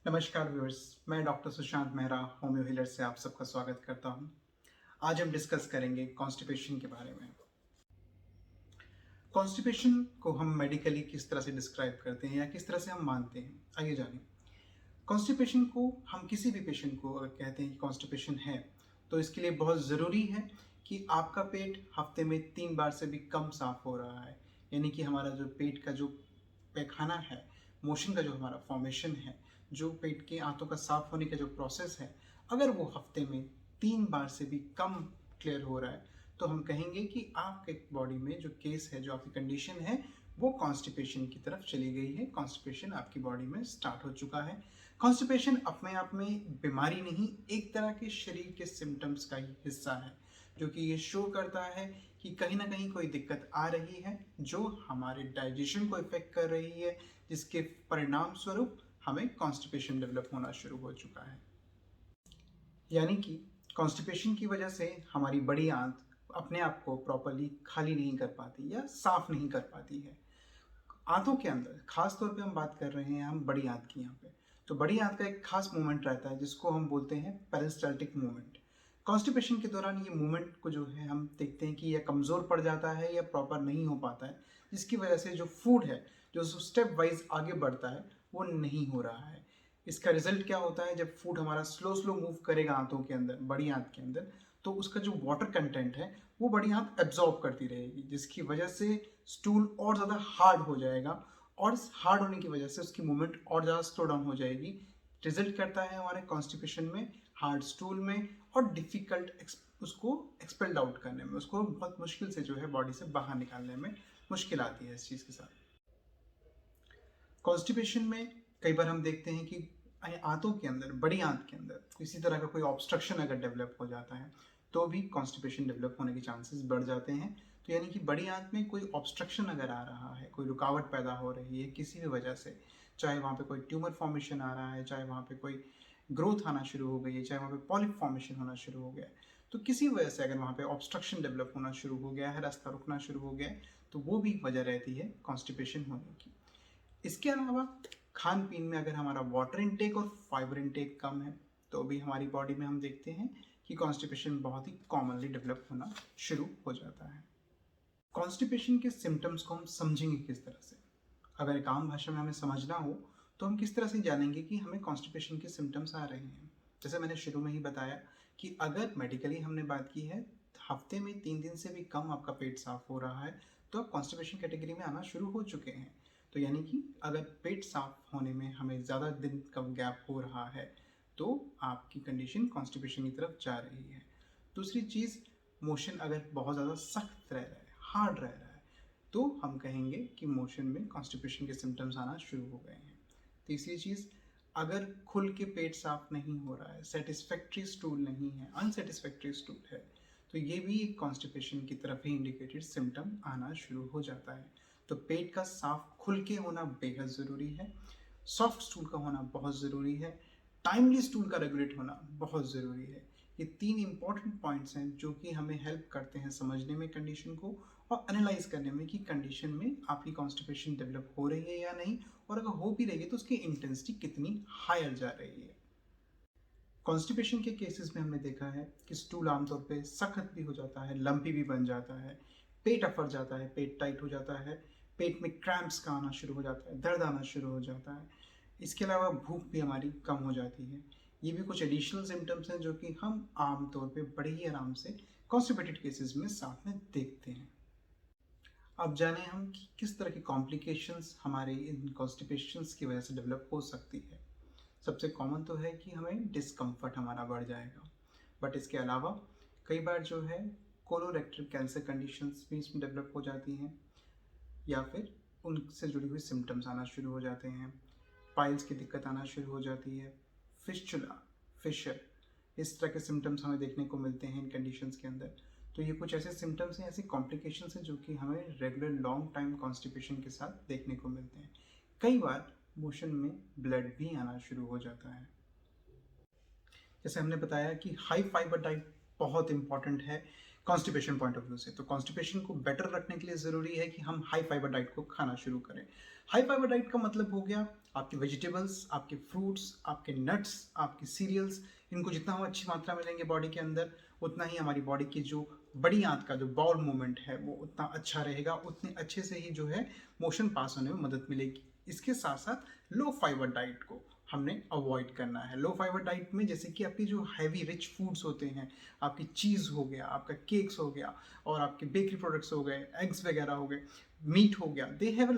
नमस्कार व्यूअर्स, मैं doctor Sushant Mehra homeo healer से आप सबका स्वागत करता हूं। आज हम डिस्कस करेंगे कॉन्स्टिपेशन के बारे में। कॉन्स्टिपेशन को हम मेडिकली किस तरह से डिस्क्राइब करते हैं या किस तरह से हम मानते हैं, आइए जानें। कॉन्स्टिपेशन को हम किसी भी पेशेंट को अगर कहते हैं कि कॉन्स्टिपेशन है, तो इसके लिए बहुत ज़रूरी है कि आपका पेट हफ्ते में 3 बार से भी कम साफ हो रहा है। यानी कि हमारा जो पेट का जो पैखाना है, मोशन का जो हमारा फॉर्मेशन है, जो पेट के आंतों का साफ होने का जो प्रोसेस है, अगर वो हफ्ते में 3 बार से भी कम क्लियर हो रहा है, तो हम कहेंगे कि आपके बॉडी में जो केस है, जो आपकी कंडीशन है, वो कॉन्स्टिपेशन की तरफ चली गई है। कॉन्स्टिपेशन आपकी बॉडी में स्टार्ट हो चुका है। कॉन्स्टिपेशन अपने आप में बीमारी नहीं, एक तरह के शरीर के सिम्टम्स का ही हिस्सा है, जो कि ये शो करता है कि कहीं ना कहीं कोई दिक्कत आ रही है जो हमारे डाइजेशन को इफेक्ट कर रही है, जिसके परिणाम स्वरूप हमें कॉन्स्टिपेशन डेवलप होना शुरू हो चुका है। यानी कि कॉन्स्टिपेशन की वजह से हमारी बड़ी आंत अपने आप को प्रॉपरली खाली नहीं कर पाती या साफ नहीं कर पाती है। आंतों के अंदर खास तौर पे हम बात कर रहे हैं हम बड़ी आंत की यहाँ पे। तो बड़ी आंत का एक खास मूवमेंट रहता है जिसको हम बोलते हैं पेरिस्टाल्टिक मूवमेंट। कॉन्स्टिपेशन के दौरान ये मूवमेंट को जो है हम देखते हैं कि यह कमज़ोर पड़ जाता है या प्रॉपर नहीं हो पाता है, जिसकी वजह से जो फूड है, जो स्टेप वाइज आगे बढ़ता है, वो नहीं हो रहा है। इसका रिजल्ट क्या होता है, जब फूड हमारा स्लो स्लो मूव करेगा आंतों के अंदर, बड़ी आंत के अंदर, तो उसका जो वाटर कंटेंट है वो बड़ी आंत एब्जॉर्ब करती रहेगी, जिसकी वजह से स्टूल और ज़्यादा हार्ड हो जाएगा और इस हार्ड होने की वजह से उसकी मूवमेंट और ज़्यादा स्लो डाउन हो जाएगी। रिजल्ट करता है हमारे कॉन्स्टिपेशन में, हार्ड स्टूल में, और डिफ़िकल्ट उसको एक्सपेल्ड आउट करने में, उसको बहुत मुश्किल से जो है बॉडी से बाहर निकालने में मुश्किल आती है इस चीज़ के साथ। कॉन्स्टिपेशन में कई बार हम देखते हैं कि आंतों के अंदर, बड़ी आंत के अंदर किसी तरह का कोई ऑब्स्ट्रक्शन अगर डेवलप हो जाता है, तो भी कॉन्स्टिपेशन डेवलप होने के चांसेस बढ़ जाते हैं। तो यानी कि बड़ी आंत में कोई ऑब्स्ट्रक्शन अगर आ रहा है, कोई रुकावट पैदा हो रही है किसी भी वजह से, चाहे वहाँ पे कोई ट्यूमर फॉर्मेशन आ रहा है, चाहे वहाँ पे कोई ग्रोथ आना शुरू हो गई है, चाहे वहाँ पे पॉलिप फॉर्मेशन होना शुरू हो गया है, तो किसी वजह से अगर वहाँ पे ऑब्स्ट्रक्शन डेवलप होना शुरू हो गया है, रास्ता रुकना शुरू हो गया है, तो वो भी वजह रहती है कॉन्स्टिपेशन होने की। इसके अलावा खान पीन में अगर हमारा वाटर इनटेक और फाइबर इनटेक कम है, तो भी हमारी बॉडी में हम देखते हैं कि कॉन्स्टिपेशन बहुत ही कॉमनली डेवलप होना शुरू हो जाता है। कॉन्स्टिपेशन के सिम्टम्स को हम समझेंगे किस तरह से? अगर एक आम भाषा में हमें समझना हो, तो हम किस तरह से जानेंगे कि हमें कॉन्स्टिपेशन के सिम्टम्स आ रहे हैं? जैसे मैंने शुरू में ही बताया कि अगर मेडिकली हमने बात की है, हफ्ते में 3 दिन से भी कम आपका पेट साफ हो रहा है, तो आप कॉन्स्टिपेशन कैटेगरी में आना शुरू हो चुके हैं। तो यानी कि अगर पेट साफ होने में हमें ज़्यादा दिन का गैप हो रहा है, तो आपकी कंडीशन कॉन्स्टिपेशन की तरफ जा रही है। दूसरी चीज़, मोशन अगर बहुत ज़्यादा सख्त रह रहा है, हार्ड रह रहा है, तो हम कहेंगे कि मोशन में कॉन्स्टिपेशन के सिम्टम्स आना शुरू हो गए हैं। तीसरी चीज़, अगर खुल के पेट साफ नहीं हो रहा है, सेटिस्फैक्ट्री स्टूल नहीं है, अनसेटिस्फैक्ट्री स्टूल है, तो ये भी एक कॉन्स्टिपेशन की तरफ ही इंडिकेटेड सिम्टम आना शुरू हो जाता है। तो पेट का साफ खुल के होना बेहद ज़रूरी है, सॉफ्ट स्टूल का होना बहुत ज़रूरी है, टाइमली स्टूल का रेगुलेट होना बहुत ज़रूरी है। ये 3 इंपॉर्टेंट पॉइंट्स हैं जो कि हमें हेल्प करते हैं समझने में कंडीशन को और एनालाइज करने में कि कंडीशन में आपकी कॉन्स्टिपेशन डेवलप हो रही है या नहीं, और अगर हो भी रही है तो उसकी इंटेंसिटी कितनी हायर जा रही है। कॉन्स्टिपेशन के केसेस में हमने देखा है कि स्टूल आमतौर पे सख्त भी हो जाता है, लंपी भी बन जाता है, पेट अफर जाता है, पेट टाइट हो जाता है, पेट में क्रैम्प्स का आना शुरू हो जाता है, दर्द आना शुरू हो जाता है। इसके अलावा भूख भी हमारी कम हो जाती है। ये भी कुछ एडिशनल सिम्टम्स हैं जो कि हम आमतौर पे बड़े ही आराम से कॉन्स्टिपेटेड केसेस में साथ में देखते हैं। अब जाने हम कि किस तरह की कॉम्प्लिकेशंस हमारे इन कॉन्स्टिपेशंस की वजह से डेवलप हो सकती है। सबसे कॉमन तो है कि हमें डिस्कम्फर्ट हमारा बढ़ जाएगा, बट इसके अलावा कई बार जो है कोलोरेक्टल कैंसर कंडीशंस भी इसमें डेवलप हो जाती हैं, या फिर उनसे जुड़ी हुई सिम्टम्स आना शुरू हो जाते हैं, पाइल्स की दिक्कत आना शुरू हो जाती है, फिस्चुला, फिशर, इस तरह के सिम्टम्स हमें देखने को मिलते हैं इन कंडीशंस के अंदर। तो ये कुछ ऐसे सिम्टम्स हैं, ऐसी कॉम्प्लिकेशंस हैं जो कि हमें रेगुलर लॉन्ग टाइम कॉन्स्टिपेशन के साथ देखने को मिलते हैं। कई बार मोशन में ब्लड भी आना शुरू हो जाता है। जैसे हमने बताया कि हाई फाइबर डाइट बहुत इंपॉर्टेंट है कॉन्स्टिपेशन पॉइंट ऑफ व्यू से। तो कॉन्स्टिपेशन को बेटर रखने के लिए ज़रूरी है कि हम हाई फाइबर डाइट को खाना शुरू करें। हाई फाइबर डाइट का मतलब हो गया आपके वेजिटेबल्स, आपके फ्रूट्स, आपके नट्स, आपके सीरियल्स। इनको जितना हम अच्छी मात्रा में लेंगे बॉडी के अंदर, उतना ही हमारी बॉडी की जो बड़ी आंत का जो बाउल मूवमेंट है वो उतना अच्छा रहेगा, उतने अच्छे से ही जो है मोशन पास होने में मदद मिलेगी। इसके साथ साथ लो फाइबर डाइट को हमने अवॉइड करना है। लो फाइबर डाइट में जैसे कि आपकी जो हैवी रिच फूड्स होते हैं, आपकी चीज़ हो गया, आपका केक्स हो गया, और आपके बेकरी प्रोडक्ट्स हो गए, एग्स वगैरह हो गए, मीट हो गया, they have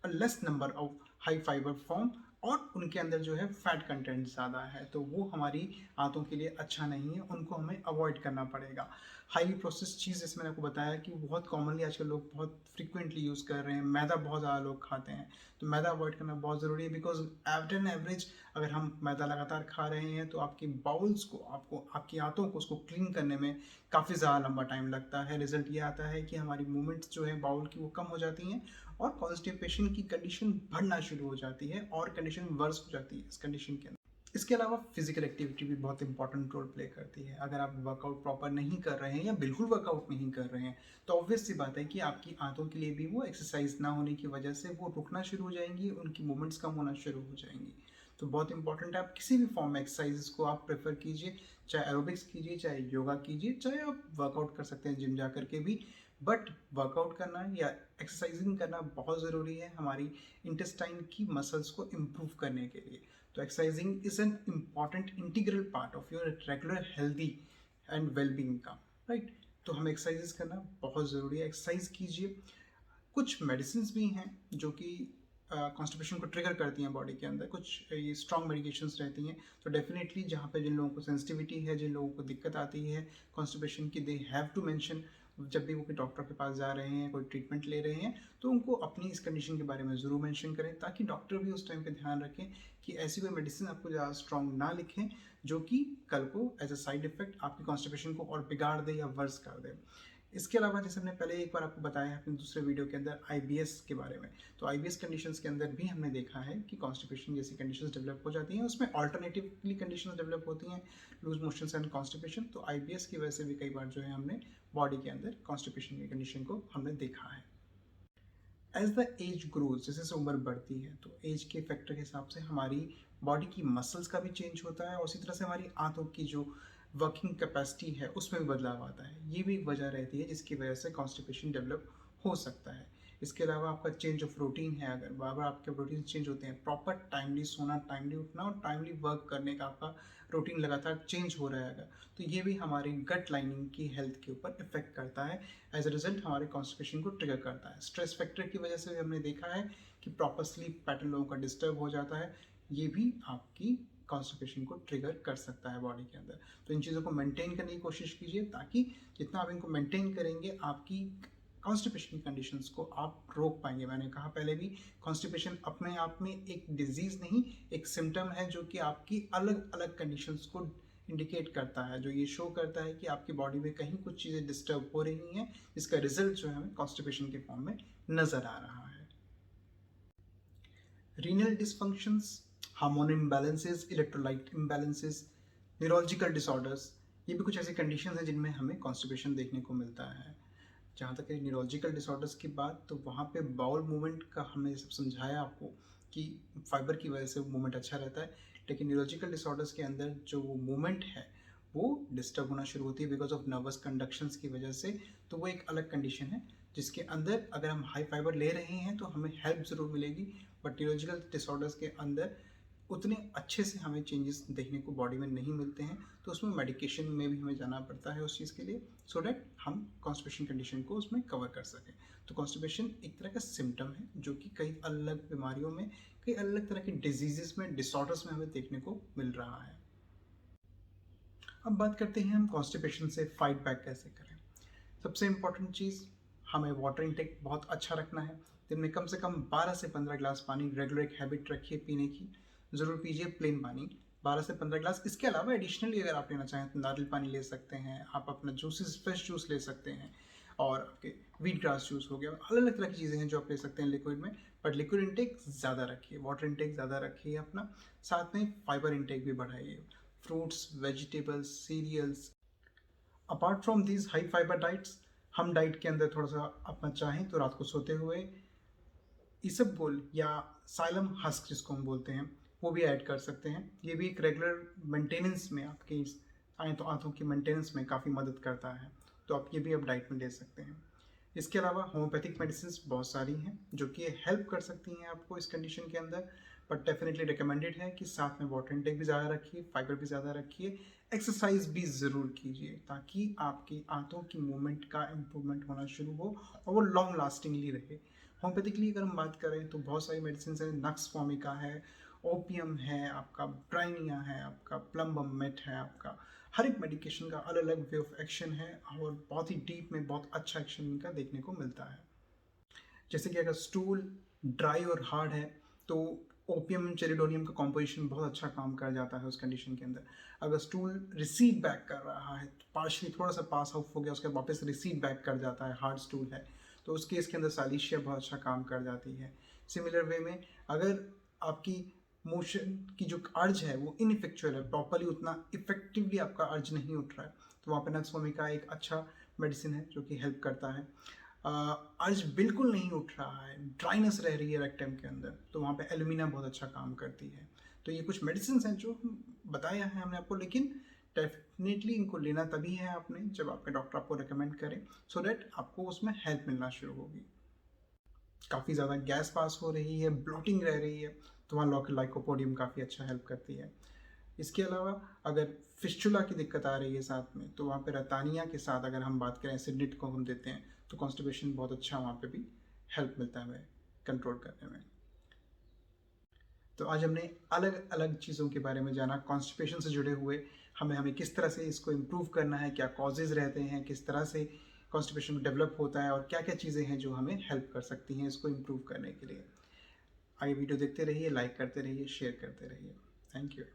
a less number of high fibre form, और उनके अंदर जो है फैट कंटेंट ज़्यादा है, तो वो हमारी आंतों के लिए अच्छा नहीं है, उनको हमें अवॉइड करना पड़ेगा। हाईली प्रोसेस्ड चीज़, जैसे मैंने आपको बताया कि बहुत कॉमनली आजकल लोग बहुत फ्रिक्वेंटली यूज़ कर रहे हैं, मैदा बहुत ज़्यादा लोग खाते हैं, तो मैदा अवॉइड करना बहुत ज़रूरी है। बिकॉज एवरेज अगर हम मैदा लगातार खा रहे हैं तो आपकी बाउल्स को, आपको आपकी आंतों को उसको क्लीन करने में काफ़ी ज़्यादा लंबा टाइम लगता है। रिजल्ट ये आता है कि हमारी मूवमेंट्स जो है बाउल की वो कम हो जाती हैं, और कॉन्स्टिपेशन की कंडीशन बढ़ना शुरू हो जाती है, और कंडीशन वर्स हो जाती है इस कंडीशन के अंदर। इसके अलावा फिजिकल एक्टिविटी भी बहुत इंपॉर्टेंट रोल प्ले करती है। अगर आप वर्कआउट प्रॉपर नहीं कर रहे हैं या बिल्कुल वर्कआउट नहीं कर रहे हैं, तो ऑब्वियस सी बात है कि आपकी आंतों के लिए भी वो एक्सरसाइज ना होने की वजह से वो रुकना शुरू हो जाएंगी, उनकी मूवमेंट्स कम होना शुरू हो जाएंगी। तो बहुत इंपॉर्टेंट है, आप किसी भी फॉर्म में एक्सरसाइज को आप प्रेफर कीजिए, चाहे एरोबिक्स कीजिए, चाहे योगा कीजिए, चाहे आप वर्कआउट कर सकते हैं जिम जा करके भी, बट वर्कआउट करना या एक्सरसाइजिंग करना बहुत ज़रूरी है हमारी इंटेस्टाइन की मसल्स को इम्प्रूव करने के लिए। तो exercising is an important integral part of your regular healthy and wellbeing का, राइट। तो हमें एक्सरसाइजेस करना बहुत ज़रूरी है, एक्सरसाइज कीजिए। कुछ मेडिसिन भी हैं जो कि कॉन्स्टिपेशन को ट्रिगर करती हैं बॉडी के अंदर, कुछ ये स्ट्रॉन्ग मेडिकेशंस रहती हैं। तो डेफिनेटली जहाँ पे जिन लोगों को सेंसिटिविटी है, जिन लोगों को दिक्कत आती है कॉन्स्टिपेशन की, दे हैव टू मेंशन, जब भी वो कोई डॉक्टर के पास जा रहे हैं, कोई ट्रीटमेंट ले रहे हैं, तो उनको अपनी इस कंडीशन के बारे में ज़रूर मेंशन करें, ताकि डॉक्टर भी उस टाइम पे ध्यान रखें कि ऐसी कोई मेडिसिन आपको ज़्यादा स्ट्रॉन्ग ना लिखें जो कि कल को एज अ साइड इफेक्ट आपकी कॉन्स्टिपेशन को और बिगाड़ दे या वर्स कर दे। इसके अलावा जैसे हमने पहले एक बार आपको बताया है अपने दूसरे वीडियो के अंदर आईबीएस के बारे में, तो आईबीएस कंडीशंस के अंदर भी हमने देखा है कि कॉन्स्टिपेशन जैसी कंडीशंस डेवलप हो जाती हैं, उसमें ऑल्टरनेटिवली कंडीशंस डेवलप होती हैं, लूज मोशंस एंड कॉन्स्टिपेशन। तो आईबीएस की वजह से भी कई बार जो है हमने बॉडी के अंदर कॉन्स्टिपेशन की कंडीशन को हमने देखा है। एज द एज ग्रोज, जैसे जैसे उम्र बढ़ती है, तो एज के फैक्टर के हिसाब से हमारी बॉडी की मसल्स का भी चेंज होता है, और उसी तरह से हमारी आंतों की जो वर्किंग कैपेसिटी है उसमें भी बदलाव आता है। ये भी एक वजह रहती है जिसकी वजह से कॉन्स्टिपेशन डेवलप हो सकता है। इसके अलावा आपका चेंज ऑफ रूटीन है, अगर बार बार आपके रूटीन चेंज होते हैं, प्रॉपर टाइमली सोना, टाइमली उठना और टाइमली वर्क करने का आपका रूटीन लगातार चेंज हो रहा है अगर, तो ये भी हमारी गट लाइनिंग की हेल्थ के ऊपर इफेक्ट करता है। एज अ रिजल्ट हमारे कॉन्स्टिपेशन को ट्रिगर करता है। स्ट्रेस फैक्टर की वजह से भी हमने देखा है कि प्रॉपर स्लीप पैटर्न लोगों का डिस्टर्ब हो जाता है, ये भी आपकी कॉन्स्टिपेशन को ट्रिगर कर सकता है बॉडी के अंदर। तो इन चीज़ों को मेंटेन करने की कोशिश कीजिए, ताकि जितना आप इनको मेंटेन करेंगे आपकी कॉन्स्टिपेशन की कंडीशंस को आप रोक पाएंगे। मैंने कहा पहले भी, कॉन्स्टिपेशन अपने आप में एक डिजीज़ नहीं, एक सिम्टम है जो कि आपकी अलग अलग कंडीशंस को इंडिकेट करता है, जो ये शो करता है कि आपकी बॉडी में कहीं कुछ चीज़ें डिस्टर्ब हो रही हैं, जिसका रिजल्ट जो है हमें कॉन्स्टिपेशन के फॉर्म में नज़र आ रहा है। Renal dysfunctions, hormone imbalances, electrolyte imbalances, neurological disorders, ये भी कुछ ऐसी कंडीशंस हैं जिनमें हमें कॉन्स्टिपेशन देखने को मिलता है। जहाँ तक है न्यूरोलॉजिकल डिसऑर्डर्स की बात, तो वहाँ पे बाउल मूवमेंट का हमने सब समझाया आपको कि फाइबर की वजह से मूवमेंट अच्छा रहता है, लेकिन न्यूरोलॉजिकल डिसऑर्डर्स के अंदर जो वो मूवमेंट है वो डिस्टर्ब होना शुरू होती है बिकॉज ऑफ नर्वस कंडक्शंस की वजह से। तो वो एक अलग कंडीशन है जिसके अंदर अगर हम हाई फाइबर ले रहे हैं तो हमें हेल्प ज़रूर मिलेगी, बट न्यूरोलॉजिकल डिसऑर्डर्स के अंदर उतने अच्छे से हमें चेंजेस देखने को बॉडी में नहीं मिलते हैं, तो उसमें मेडिकेशन में भी हमें जाना पड़ता है उस चीज़ के लिए, सो डैट हम कॉन्स्टिपेशन कंडीशन को उसमें कवर कर सकें। तो कॉन्स्टिपेशन एक तरह का सिम्टम है जो कि कई अलग बीमारियों में, कई अलग तरह के डिजीजेस में, डिसऑर्डर्स में हमें देखने को मिल रहा है। अब बात करते हैं हम कॉन्स्टिपेशन से फाइट बैक कैसे करें। सबसे इम्पॉर्टेंट चीज़, हमें वाटर इंटेक बहुत अच्छा रखना है। दिन में कम से कम 12 से 15 ग्लास पानी रेगुलर एक हैबिट रखिए पीने की, ज़रूर पीजिए प्लेन पानी, 12 से 15 ग्लास। इसके अलावा एडिशनली अगर आप लेना चाहें तो नारियल पानी ले सकते हैं, आप अपना जूसेस, फ्रेश जूस ले सकते हैं, और आपके व्हीट ग्रास जूस हो गया, अलग अलग तरह की चीज़ें हैं जो आप ले सकते हैं लिक्विड में, बट लिक्विड इंटेक ज़्यादा रखिए, वाटर इंटेक ज़्यादा रखिए अपना, साथ में फाइबर इंटेक भी बढ़ाइए, fruits, vegetables, cereals, apart from these high fibre diets, हम डाइट के अंदर थोड़ा सा अपना चाहें तो रात को सोते हुए इसबगोल या साइलम हस्क जिसको हम बोलते हैं वो भी ऐड कर सकते हैं। ये भी एक रेगुलर मेंटेनेंस में आपकी आंतों की मेंटेनेंस में काफ़ी मदद करता है, तो आप ये भी आप डाइट में ले सकते हैं। इसके अलावा होम्योपैथिक मेडिसिन बहुत सारी हैं जो कि हेल्प कर सकती हैं आपको इस कंडीशन के अंदर, बट डेफिनेटली रिकमेंडेड है कि साथ में वाटर इनटेक भी ज़्यादा रखिए, फाइबर भी ज़्यादा रखिए, एक्सरसाइज भी ज़रूर कीजिए ताकि आपकी आंतों की मूवमेंट का इम्प्रूवमेंट होना शुरू हो और वो लॉन्ग लास्टिंगली रहे। होम्योपैथिकली अगर हम बात करें तो बहुत सारी मेडिसिन है, नक्स फॉर्मिका है, ओपियम है, आपका ब्राइनिया है, आपका प्लम्बम मेट है, आपका हर एक मेडिकेशन का अलग अलग वे ऑफ एक्शन है और बहुत ही डीप में बहुत अच्छा एक्शन इनका देखने को मिलता है। जैसे कि अगर स्टूल ड्राई और हार्ड है तो ओपियम चेरिडोनियम का कॉम्पोजिशन बहुत अच्छा काम कर जाता है उस कंडीशन के अंदर। अगर स्टूल रिसीड बैक कर रहा है, पार्शली थोड़ा सा पास आउट हो गया, उसके वापस रिसीड बैक कर जाता है, हार्ड स्टूल है, तो उस केस के अंदर सालिशिया बहुत अच्छा काम कर जाती है। सिमिलर वे में अगर आपकी मोशन की जो अर्ज है वो इनइफेक्चुअल है, प्रॉपरली उतना इफेक्टिवली आपका अर्ज नहीं उठ रहा है, तो वहाँ पर नक्स फॉर्मिका एक अच्छा मेडिसिन है जो कि हेल्प करता है। अर्ज बिल्कुल नहीं उठ रहा है, ड्राइनेस रह रही है रेक्टम के अंदर, तो वहाँ पे एलुमिना बहुत अच्छा काम करती है। तो ये कुछ मेडिसिन हैं जो बताया है हमने आपको, लेकिन डेफिनेटली इनको लेना तभी है आपने जब आपके डॉक्टर आपको रिकमेंड करें, सो दैट आपको उसमें हेल्प मिलना शुरू होगी। काफ़ी ज़्यादा गैस पास हो रही है, ब्लॉटिंग रह रही है, तो वहाँ लाइकोपोडियम काफ़ी अच्छा हेल्प करती है। इसके अलावा अगर फिस्चुला की दिक्कत आ रही है साथ में, तो वहाँ पे रतानिया के साथ अगर हम बात करें, एसिडिट को हम देते हैं, तो कॉन्स्टिपेशन बहुत अच्छा वहाँ पे भी हेल्प मिलता है हमें कंट्रोल करने में। तो आज हमने अलग अलग चीज़ों के बारे में जाना कॉन्स्टिपेशन से जुड़े हुए, हमें किस तरह से इसको इम्प्रूव करना है, क्या कॉजेज़ रहते हैं, किस तरह से कॉन्स्टिपेशन डेवलप होता है और क्या क्या चीज़ें हैं जो हमें हेल्प कर सकती हैं इसको इम्प्रूव करने के लिए। आगे वीडियो देखते रहिए, लाइक करते रहिए, शेयर करते रहिए। Thank you.